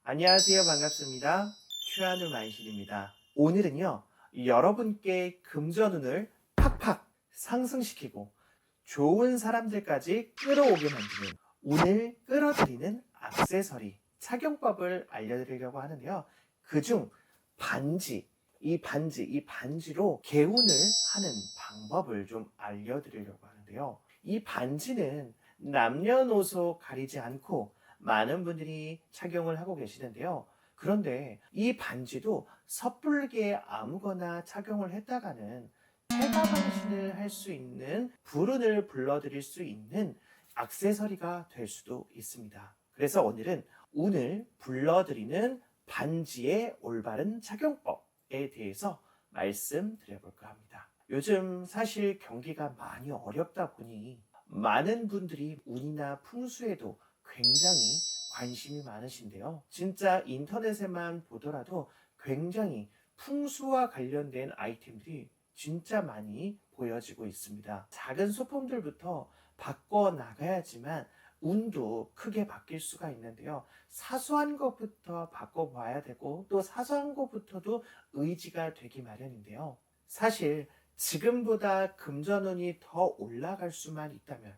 안녕하세요. 반갑습니다. 최한우 만신입니다. 오늘은요, 여러분께 금전운을 팍팍 상승시키고 좋은 사람들까지 끌어오게 만드는 운을 끌어들이는 액세서리 착용법을 알려드리려고 하는데요. 그중 이 반지로 개운을 하는 방법을 좀 알려드리려고 하는데요. 이 반지는 남녀노소 가리지 않고 많은 분들이 착용을 하고 계시는데요. 그런데 이 반지도 섣불게 아무거나 착용을 했다가는 체가망신을 할 수 있는 불운을 불러들일 수 있는 액세서리가 될 수도 있습니다. 그래서 오늘은 운을 불러들이는 반지의 올바른 착용법에 대해서 말씀드려볼까 합니다. 요즘 사실 경기가 많이 어렵다 보니 많은 분들이 운이나 풍수에도 굉장히 관심이 많으신데요. 진짜 인터넷에만 보더라도 굉장히 풍수와 관련된 아이템들이 진짜 많이 보여지고 있습니다. 작은 소품들부터 바꿔 나가야지만 운도 크게 바뀔 수가 있는데요. 사소한 것부터 바꿔봐야 되고 또 사소한 것부터도 의지가 되기 마련인데요. 사실 지금보다 금전운이 더 올라갈 수만 있다면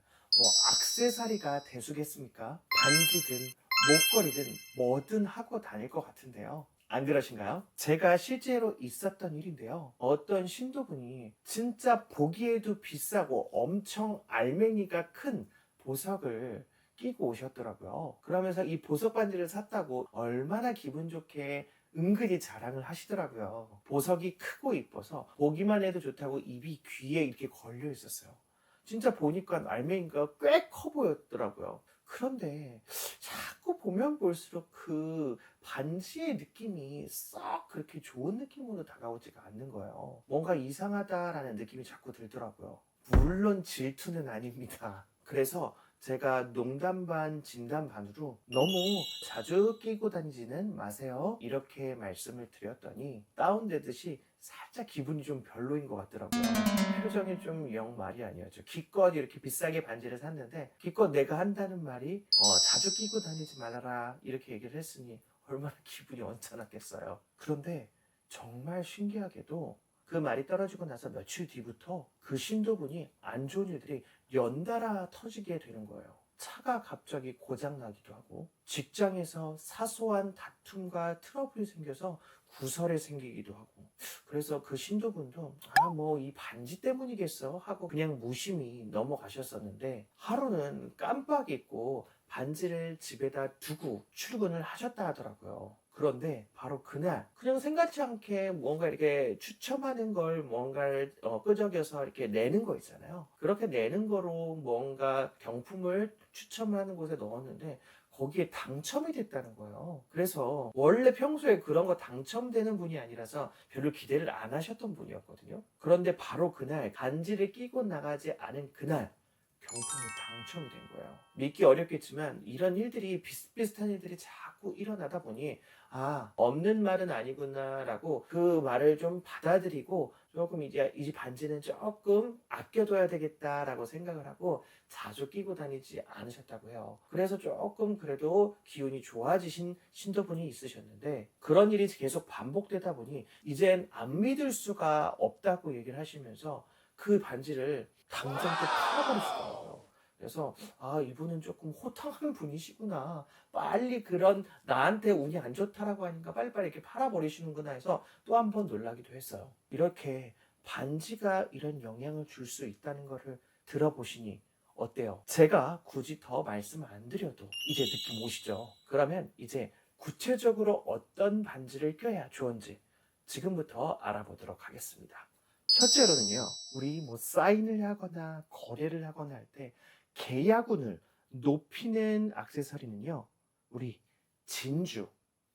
액세서리가 대수겠습니까? 반지든 목걸이든 뭐든 하고 다닐 것 같은데요. 안 그러신가요? 제가 실제로 있었던 일인데요. 어떤 신도분이 진짜 보기에도 비싸고 엄청 알맹이가 큰 보석을 끼고 오셨더라고요. 그러면서 이 보석 반지를 샀다고 얼마나 기분 좋게 은근히 자랑을 하시더라고요. 보석이 크고 이뻐서 보기만 해도 좋다고 입이 귀에 이렇게 걸려 있었어요. 진짜 보니까 알맹이가 꽤 커 보였더라고요. 그런데 자꾸 보면 볼수록 그 반지의 느낌이 썩 그렇게 좋은 느낌으로 다가오지가 않는 거예요. 뭔가 이상하다라는 느낌이 자꾸 들더라고요. 물론 질투는 아닙니다. 그래서 제가 농담 반 진담 반으로 너무 자주 끼고 다니지는 마세요. 이렇게 말씀을 드렸더니 다운되듯이 살짝 기분이 좀 별로인 것 같더라고요. 표정이 좀 영 말이 아니었죠. 기껏 이렇게 비싸게 반지를 샀는데 기껏 내가 한다는 말이 자주 끼고 다니지 말아라 이렇게 얘기를 했으니 얼마나 기분이 언짢았겠어요. 그런데 정말 신기하게도 그 말이 떨어지고 나서 며칠 뒤부터 그 신도분이 안 좋은 일들이 연달아 터지게 되는 거예요. 차가 갑자기 고장나기도 하고 직장에서 사소한 다툼과 트러블이 생겨서 구설이 생기기도 하고 그래서 그 신도분도 뭐 이 반지 때문이겠어 하고 그냥 무심히 넘어가셨었는데 하루는 깜빡 잊고 반지를 집에다 두고 출근을 하셨다 하더라고요. 그런데 바로 그날 그냥 생각지 않게 뭔가 이렇게 추첨하는 걸 뭔가를 끄적여서 이렇게 내는 거 있잖아요. 그렇게 내는 거로 뭔가 경품을 추첨하는 곳에 넣었는데 거기에 당첨이 됐다는 거예요. 그래서 원래 평소에 그런 거 당첨되는 분이 아니라서 별로 기대를 안 하셨던 분이었거든요. 그런데 바로 그날 반지를 끼고 나가지 않은 그날 경품이 당첨이 된 거예요. 믿기 어렵겠지만 이런 일들이 비슷비슷한 일들이 자꾸 일어나다 보니 없는 말은 아니구나라고 그 말을 좀 받아들이고 조금 이제 이 반지는 조금 아껴둬야 되겠다라고 생각을 하고 자주 끼고 다니지 않으셨다고 해요. 그래서 조금 그래도 기운이 좋아지신 신도분이 있으셨는데 그런 일이 계속 반복되다 보니 이젠 안 믿을 수가 없다고 얘기를 하시면서 그 반지를 당장 또 팔아버리시더라고요. 그래서 이분은 조금 호탕한 분이시구나. 빨리 그런 나한테 운이 안 좋다라고 하니까 빨리빨리 이렇게 팔아버리시는구나 해서 또 한 번 놀라기도 했어요. 이렇게 반지가 이런 영향을 줄 수 있다는 것을 들어보시니 어때요? 제가 굳이 더 말씀 안 드려도 이제 느낌 오시죠? 그러면 이제 구체적으로 어떤 반지를 껴야 좋은지 지금부터 알아보도록 하겠습니다. 첫째로는요, 우리 뭐 사인을 하거나 거래를 하거나 할 때 계약운을 높이는 액세서리는요, 우리 진주,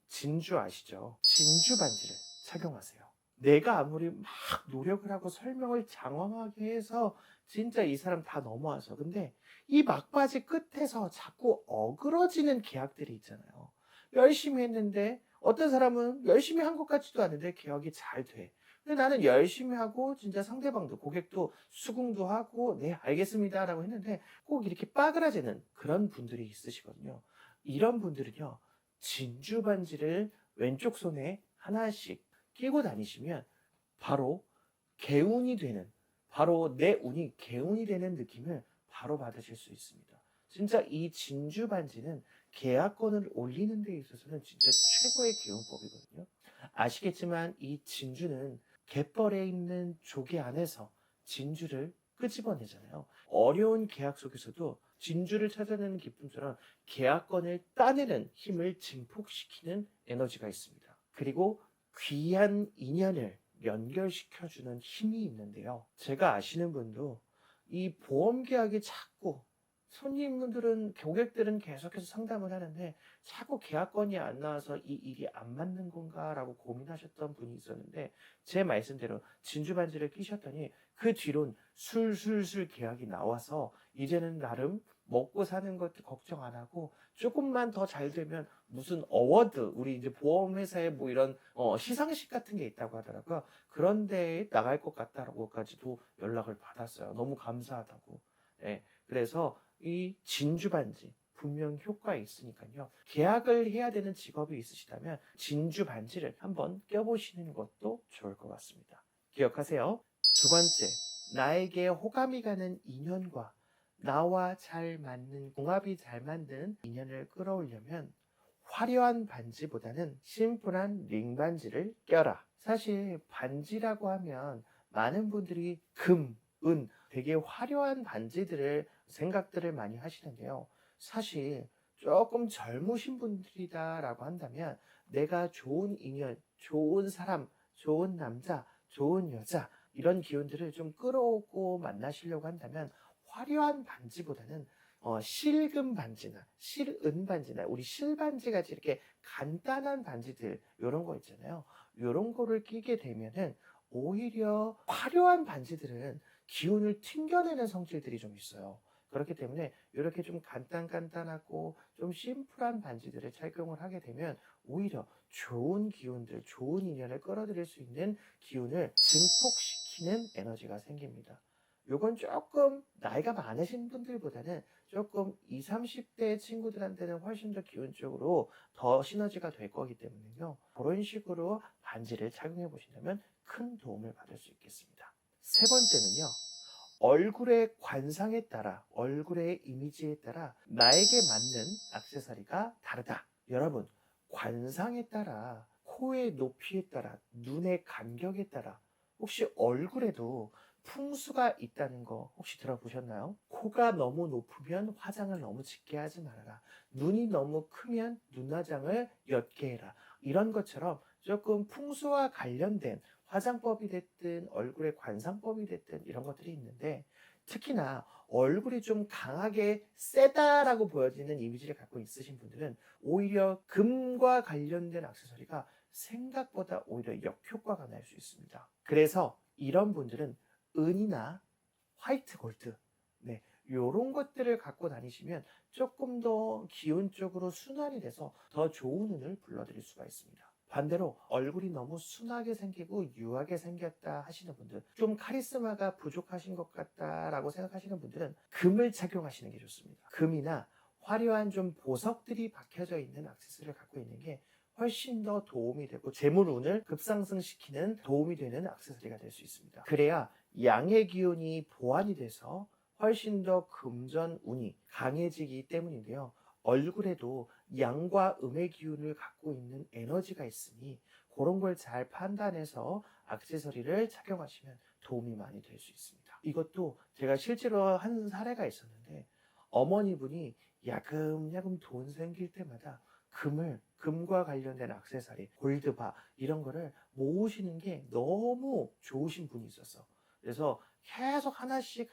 진주 아시죠? 진주 반지를 착용하세요. 내가 아무리 막 노력을 하고 설명을 장황하게 해서 진짜 이 사람 다 넘어와서 근데 이 막바지 끝에서 자꾸 어그러지는 계약들이 있잖아요. 열심히 했는데 어떤 사람은 열심히 한 것 같지도 않은데 계약이 잘 돼. 근데 나는 열심히 하고 진짜 상대방도 고객도 수긍도 하고 네 알겠습니다라고 했는데 꼭 이렇게 빠그라지는 그런 분들이 있으시거든요. 이런 분들은요 진주 반지를 왼쪽 손에 하나씩 끼고 다니시면 바로 개운이 되는, 바로 내 운이 개운이 되는 느낌을 바로 받으실 수 있습니다. 진짜 이 진주 반지는 계약권을 올리는 데 있어서는 진짜 최고의 개운법이거든요. 아시겠지만 이 진주는 갯벌에 있는 조개 안에서 진주를 끄집어내잖아요. 어려운 계약 속에서도 진주를 찾아내는 기쁨처럼 계약권을 따내는 힘을 증폭시키는 에너지가 있습니다. 그리고 귀한 인연을 연결시켜주는 힘이 있는데요. 제가 아시는 분도 이 보험 계약이 자꾸 손님들은, 고객들은 계속해서 상담을 하는데 자꾸 계약건이 안 나와서 이 일이 안 맞는 건가라고 고민하셨던 분이 있었는데, 제 말씀대로 진주 반지를 끼셨더니 그 뒤론 술술술 계약이 나와서 이제는 나름 먹고 사는 것도 걱정 안 하고 조금만 더 잘 되면 무슨 어워드, 우리 이제 보험회사에 뭐 이런 시상식 같은 게 있다고 하더라고요. 그런 데에 나갈 것 같다라고까지도 연락을 받았어요. 너무 감사하다고. 예, 그래서 이 진주 반지 분명 효과가 있으니까요. 계약을 해야 되는 직업이 있으시다면 진주 반지를 한번 껴보시는 것도 좋을 것 같습니다. 기억하세요. 두 번째, 나에게 호감이 가는 인연과 나와 잘 맞는, 궁합이 잘 맞는 인연을 끌어오려면 화려한 반지보다는 심플한 링 반지를 껴라. 사실 반지라고 하면 많은 분들이 금, 은, 되게 화려한 반지들을 생각들을 많이 하시는데요. 사실 조금 젊으신 분들이다라고 한다면 내가 좋은 인연, 좋은 사람, 좋은 남자, 좋은 여자 이런 기운들을 좀 끌어오고 만나시려고 한다면 화려한 반지보다는 실금 반지나 실은 반지나 우리 실반지 같이 이렇게 간단한 반지들, 이런 거 있잖아요. 이런 거를 끼게 되면은 오히려 화려한 반지들은 기운을 튕겨내는 성질들이 좀 있어요. 그렇기 때문에 이렇게 좀 간단하고 좀 심플한 반지들을 착용을 하게 되면 오히려 좋은 기운들, 좋은 인연을 끌어들일 수 있는 기운을 증폭시키는 에너지가 생깁니다. 요건 조금 나이가 많으신 분들보다는 조금 20, 30대 친구들한테는 훨씬 더 기운적으로 더 시너지가 될 거기 때문에요. 그런 식으로 반지를 착용해 보신다면 큰 도움을 받을 수 있겠습니다. 세 번째는요. 얼굴의 관상에 따라, 얼굴의 이미지에 따라 나에게 맞는 액세서리가 다르다. 여러분, 관상에 따라, 코의 높이에 따라, 눈의 간격에 따라 혹시 얼굴에도 풍수가 있다는 거 혹시 들어보셨나요? 코가 너무 높으면 화장을 너무 짙게 하지 말아라. 눈이 너무 크면 눈화장을 옅게 해라. 이런 것처럼 조금 풍수와 관련된 화장법이 됐든 얼굴의 관상법이 됐든 이런 것들이 있는데, 특히나 얼굴이 좀 강하게 세다라고 보여지는 이미지를 갖고 있으신 분들은 오히려 금과 관련된 액세서리가 생각보다 오히려 역효과가 날 수 있습니다. 그래서 이런 분들은 은이나 화이트 골드, 네, 요런 것들을 갖고 다니시면 조금 더 기운적으로 순환이 돼서 더 좋은 운을 불러드릴 수가 있습니다. 반대로 얼굴이 너무 순하게 생기고 유하게 생겼다 하시는 분들, 좀 카리스마가 부족하신 것 같다라고 생각하시는 분들은 금을 착용하시는 게 좋습니다. 금이나 화려한 좀 보석들이 박혀져 있는 액세서리를 갖고 있는 게 훨씬 더 도움이 되고 재물운을 급상승시키는 도움이 되는 액세서리가 될 수 있습니다. 그래야 양의 기운이 보완이 돼서 훨씬 더 금전운이 강해지기 때문인데요. 얼굴에도 양과 음의 기운을 갖고 있는 에너지가 있으니 그런 걸 잘 판단해서 액세서리를 착용하시면 도움이 많이 될 수 있습니다. 이것도 제가 실제로 한 사례가 있었는데, 어머니분이 야금야금 돈 생길 때마다 금과 관련된 액세서리, 골드바 이런 거를 모으시는 게 너무 좋으신 분이 있었어. 그래서 계속 하나씩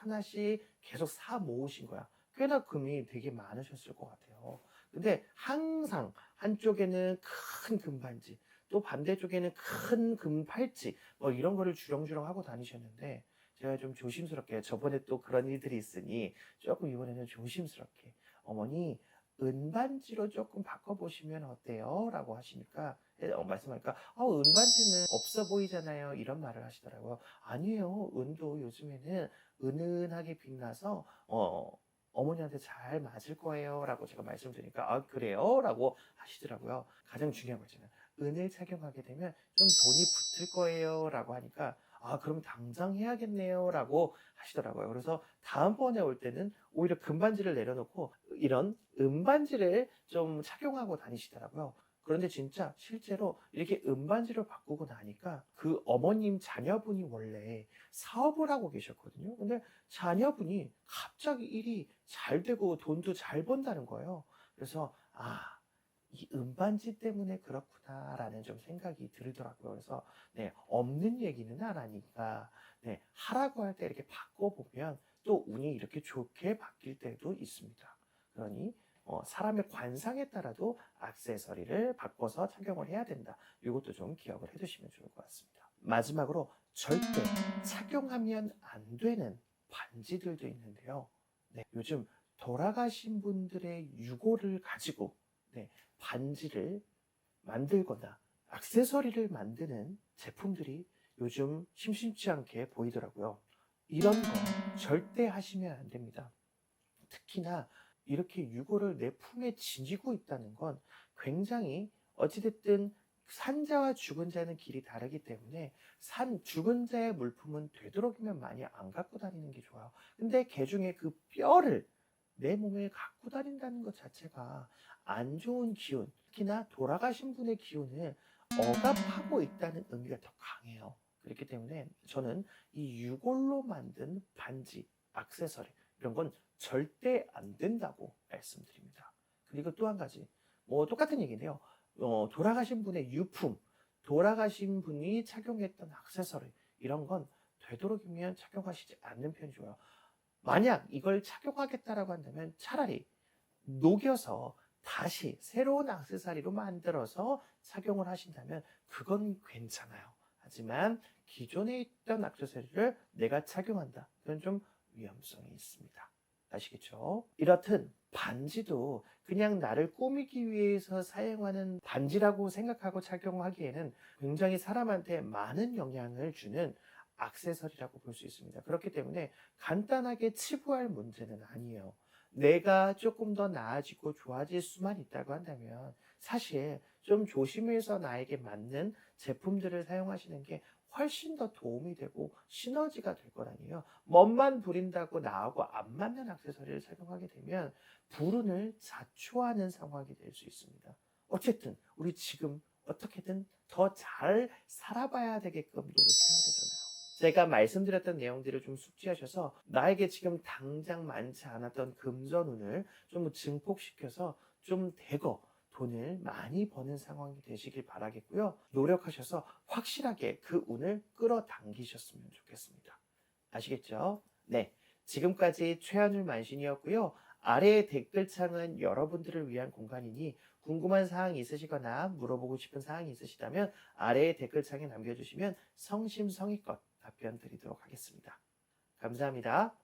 계속 사 모으신 거야. 꽤나 금이 되게 많으셨을 것 같아요. 근데 항상 한쪽에는 큰 금반지, 또 반대쪽에는 큰 금팔찌, 뭐 이런 거를 주렁주렁 하고 다니셨는데, 제가 좀 조심스럽게, 저번에 또 그런 일들이 있으니 조금 이번에는 조심스럽게, 어머니 은반지로 조금 바꿔보시면 어때요? 라고 하시니까, 말씀하니까 은반지는 없어 보이잖아요, 이런 말을 하시더라고요. 아니에요, 은도 요즘에는 은은하게 빛나서 어머니한테 잘 맞을 거예요 라고 제가 말씀드리니까 아 그래요? 라고 하시더라고요. 가장 중요한 거 있잖아요. 은을 착용하게 되면 좀 돈이 붙을 거예요 라고 하니까 아 그럼 당장 해야겠네요 라고 하시더라고요. 그래서 다음번에 올 때는 오히려 금반지를 내려놓고 이런 은반지를 좀 착용하고 다니시더라고요. 그런데 진짜 실제로 이렇게 은반지를 바꾸고 나니까 그 어머님 자녀분이 원래 사업을 하고 계셨거든요. 근데 자녀분이 갑자기 일이 잘 되고 돈도 잘 번다는 거예요. 그래서 아, 이 은반지 때문에 그렇구나라는 좀 생각이 들더라고요. 그래서 네, 없는 얘기는 안 하니까 네, 하라고 할 때 이렇게 바꿔보면 또 운이 이렇게 좋게 바뀔 때도 있습니다. 그러니 사람의 관상에 따라도 액세서리를 바꿔서 착용을 해야 된다. 이것도 좀 기억을 해두시면 좋을 것 같습니다. 마지막으로 절대 착용하면 안 되는 반지들도 있는데요. 네, 요즘 돌아가신 분들의 유골을 가지고 네, 반지를 만들거나 액세서리를 만드는 제품들이 요즘 심심치 않게 보이더라고요. 이런 거 절대 하시면 안 됩니다. 특히나 이렇게 유골을 내 품에 지니고 있다는 건 굉장히 어찌됐든 산자와 죽은 자는 길이 다르기 때문에 죽은 자의 물품은 되도록이면 많이 안 갖고 다니는 게 좋아요. 근데 개 중에 그 뼈를 내 몸에 갖고 다닌다는 것 자체가 안 좋은 기운, 특히나 돌아가신 분의 기운을 억압하고 있다는 의미가 더 강해요. 그렇기 때문에 저는 이 유골로 만든 반지, 액세서리 이런 건 절대 안 된다고 말씀드립니다. 그리고 또 한 가지, 뭐 똑같은 얘기인데요. 돌아가신 분의 유품, 돌아가신 분이 착용했던 액세서리 이런 건 되도록이면 착용하시지 않는 편이 좋아요. 만약 이걸 착용하겠다라고 한다면 차라리 녹여서 다시 새로운 액세서리로 만들어서 착용을 하신다면 그건 괜찮아요. 하지만 기존에 있던 액세서리를 내가 착용한다. 그건 좀 위험성이 있습니다. 아시겠죠? 이렇듯 반지도 그냥 나를 꾸미기 위해서 사용하는 반지라고 생각하고 착용하기에는 굉장히 사람한테 많은 영향을 주는 액세서리라고 볼 수 있습니다. 그렇기 때문에 간단하게 치부할 문제는 아니에요. 내가 조금 더 나아지고 좋아질 수만 있다고 한다면 사실 좀 조심해서 나에게 맞는 제품들을 사용하시는 게 훨씬 더 도움이 되고 시너지가 될 거라니요. 멋만 부린다고 나하고 안 맞는 액세서리를 착용하게 되면 불운을 자초하는 상황이 될 수 있습니다. 어쨌든 우리 지금 어떻게든 더 잘 살아봐야 되게끔 노력해야 되잖아요. 제가 말씀드렸던 내용들을 좀 숙지하셔서 나에게 지금 당장 많지 않았던 금전운을 좀 증폭시켜서 좀 대거 돈을 많이 버는 상황이 되시길 바라겠고요. 노력하셔서 확실하게 그 운을 끌어당기셨으면 좋겠습니다. 아시겠죠? 네. 지금까지 최한울 만신이었고요. 아래의 댓글창은 여러분들을 위한 공간이니 궁금한 사항이 있으시거나 물어보고 싶은 사항이 있으시다면 아래의 댓글창에 남겨주시면 성심성의껏 답변 드리도록 하겠습니다. 감사합니다.